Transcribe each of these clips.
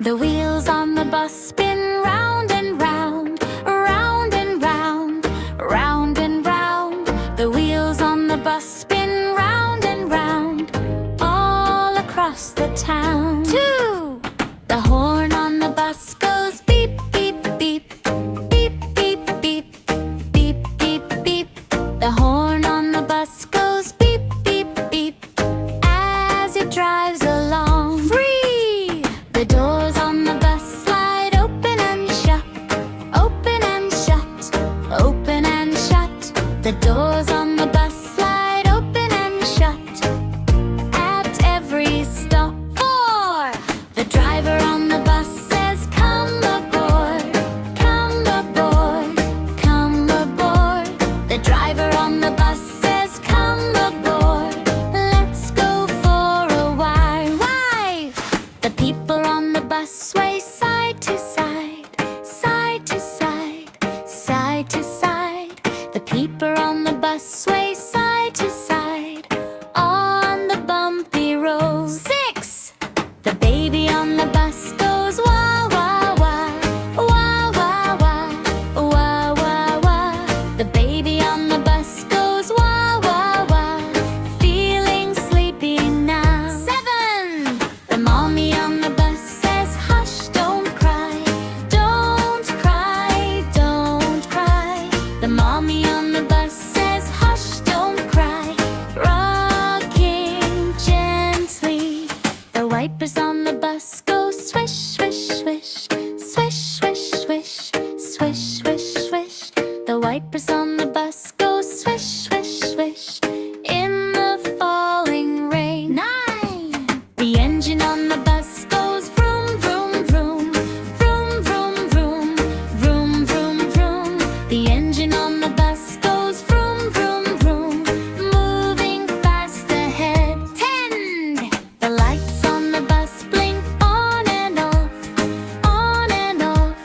The wheels on the bus spin round and round, round and round, round and round. The wheels on the bus spin round and round, all across the town. 2! The horn on the bus goes beep, beep, beep, beep, beep, beep, beep, beep, beep. The horn on the bus goes beep, beep, beep, as it drives along. 3! The doors on the bus slide open and shut, open and shut, open and shut. The doors on the bus slide open and shut at every stop. 4! The driver on the bus says, "Come aboard, come aboard, come aboard." The driver on the bus says, "Come aboard, let's go for a ride." The people on the bus sway side to side, side to side, side to side. The people on the bus sway side to side on the bumpy road. 6! The baby on the bus goes wah, wah, wah, wah, wah, wah, wah, wah, wah. The baby on the bus goes wah, wah, wah, feeling sleepy now. 7! The mommy on the bus says, "Hush, don't cry, don't cry, don't cry." The mommy on the bus says, "Hush, don't cry," rocking gently. The wipers on the bus go swish, swish, swish, swish, swish, swish, swish, swish, swish. The wipers on the bus go swish, swish, swish in the falling rain. 9! The engine on the bus goes vroom, vroom, vroom, vroom, vroom, vroom, vroom, vroom, vroom. The engine on the bus goes vroom, vroom, vroom, moving fast ahead. 10! The lights on the bus blink on and off, on and off,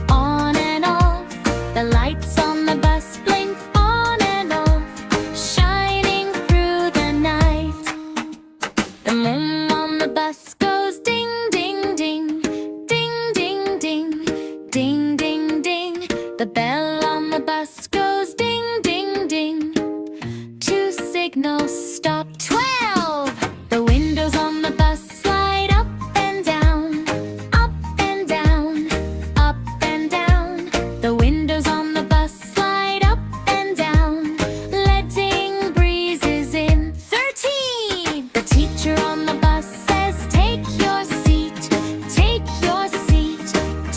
on and off. The lights on the bus blink on and off, shining through the night. The moon on the bus goes ding, ding, ding, ding, ding, ding, ding, ding, ding. The bell on the bus goes ding, ding, ding, to signal stop. 12! The windows on the bus slide up and down, up and down, up and down. The windows on the bus slide up and down, letting breezes in. 13! The teacher on the bus says, "Take your seat, take your seat,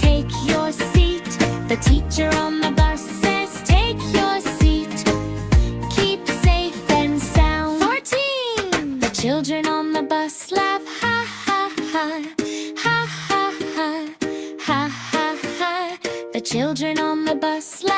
take your seat." The teacher on the bus says, "Take your seat, keep safe and sound." 14! The children on the bus laugh, ha, ha, ha, ha, ha, ha, ha, ha, ha. The children on the bus laugh.